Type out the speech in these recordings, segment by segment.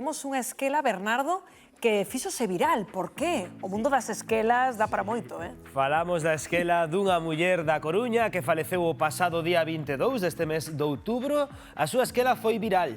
temos unha esquela, Bernardo, que fíxose viral. Por qué? O mundo das esquelas dá para moito, Falamos da esquela dunha muller da Coruña que faleceu o pasado día 22 deste mes de outubro. A súa esquela foi viral,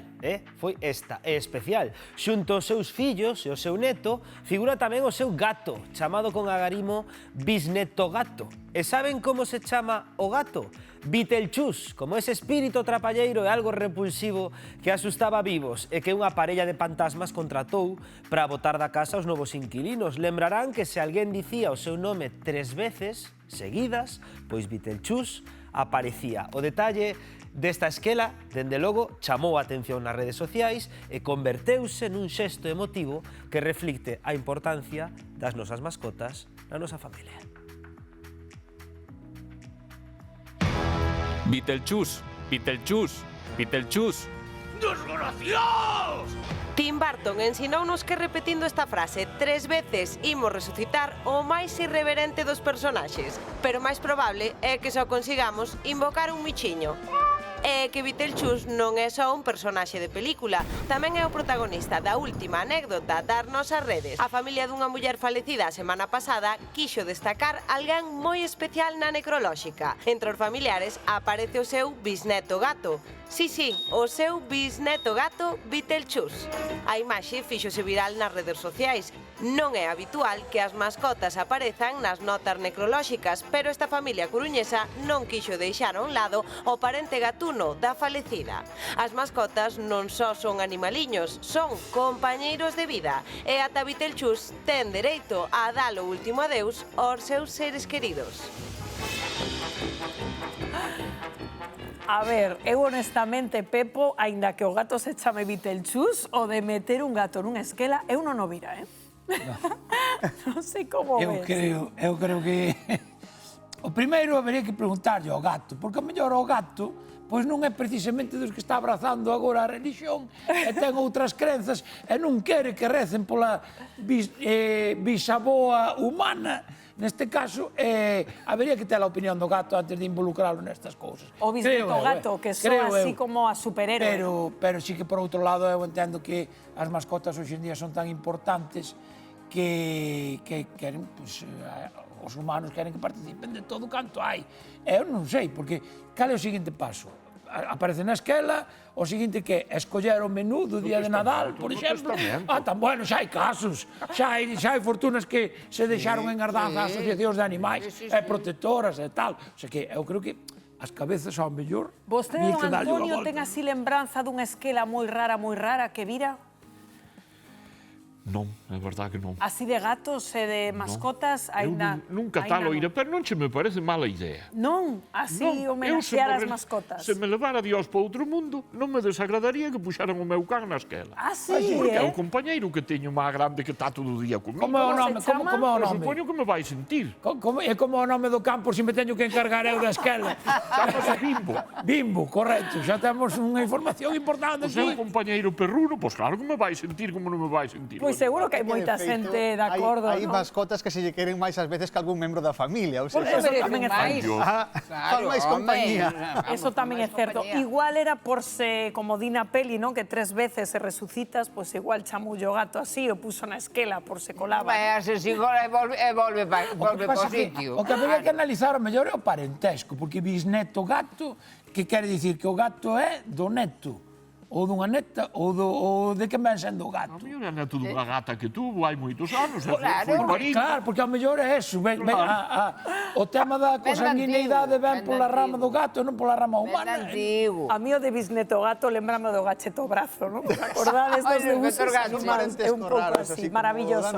foi esta, é especial. Xunto aos seus fillos e o seu neto, figura tamén o seu gato, chamado con agarimo Bisneto Gato. E saben como se chama o gato? Beetlejuice, como ese espírito trapalleiro e algo repulsivo que asustaba vivos e que unha parella de fantasmas contratou para botar da casa os novos inquilinos. Lembrarán que se alguén dicía o seu nome 3 veces seguidas, pois Beetlejuice aparecía. O detalle desta esquela, dende logo, chamou a atención nas redes sociais e converteuse nun xesto emotivo que reflicte a importancia das nosas mascotas na nosa familia. Beetlejuice, Beetlejuice, Beetlejuice. ¡Desgraciados! Tim Burton ensinounos que repetindo esta frase 3 veces imos resucitar o máis irreverente dos personaxes, pero máis probable é que só consigamos invocar un michiño. É que Beetlejuice non é só un personaxe de película, tamén é o protagonista da última anécdota das nosas redes. A familia dunha muller falecida a semana pasada quixo destacar alguén moi especial na necrolóxica. Entre os familiares aparece o seu bisneto gato. Sí, o seu bisneto gato Beetlejuice. A imaxe fíxose viral nas redes sociais. Non é habitual que as mascotas aparezan nas notas necrolóxicas, pero esta familia coruñesa non quixo deixar a un lado o parente gatuno da falecida. As mascotas non só son animaliños, son compañeiros de vida, e ata Beetlejuice ten dereito a dar o último adeus aos seus seres queridos. A ver, eu honestamente, Pepo, aínda que o gato se chame Beetlejuice, o de meter un gato nunha esquela, eu non o vira, Non sei como ves. Eu creo que... O primeiro habería que preguntarlle ao gato, porque o mellor o gato pois non é precisamente dos que está abrazando agora a religión e ten outras crenzas e non quere que recen pola bisaboa humana. Neste caso, habería que ter a opinión do gato antes de involucralo nestas cousas. O bisneto gato, que soa así como a superhéroe. Pero sí que, por outro lado, eu entendo que as mascotas hoxe en día son tan importantes que queren, pues, os humanos queren que participen de todo canto hai. Eu non sei, porque cal é o seguinte paso? Aparece na esquela, o seguinte que é escoller o menú do día de Nadal, por exemplo. Tan bueno, xa hai casos, xa hai fortunas que se deixaron engardar as asociacións de animais, e protectoras e tal. O sea que eu creo que as cabezas ao mellor... Vostede, don Antonio, ten así lembranza dunha esquela moi rara que vira? Non, é verdade que non. Así de gatos e de mascotas, aínda... Nunca tal o iré, pero non che me parece mala idea. Non, así homenaxear as mascotas. Se me levara Dios para outro mundo, non me desagradaría que puxaran o meu can na esquela. Ah, sí, Porque é o compañeiro que teño máis grande que está todo o día comigo. Como é o nome? Como é o nome? Supoño que me vai sentir. É como o nome do campo se me teño que encargar eu da esquela. Chamase Bimbo. Bimbo, correcto. Xa temos unha información importante Se é aquí. un compañeiro perruno, pois claro que me vai sentir como non me vai sentir. Pois seguro que hai moita xente de acordo, Hai mascotas que se lle queren máis ás veces que algún membro da familia. Eso tamén é certo. Faz máis compañía. Eso tamén é certo. Igual era por se, como di na peli, que 3 veces se resucitas, pois igual chamullo o gato así o puso na esquela por se colaba. Vai a ser sigora e volve por sitio. O que habería que analizar o mellor é o parentesco, porque bisneto gato, que quere dicir que o gato é do neto, ou dunha neta, ou de quen ven sendo o gato. A mí é neto dunha gata que tuvo hai moitos anos, foi marido. Claro, porque ao mellor é eso. O tema da consanguineidade ven pola rama do gato e non pola rama humana. A mí o de bisneto gato lembrame do gacheto brazo, non? Acordades dos debuxos animados? É un pouco así, maravilloso.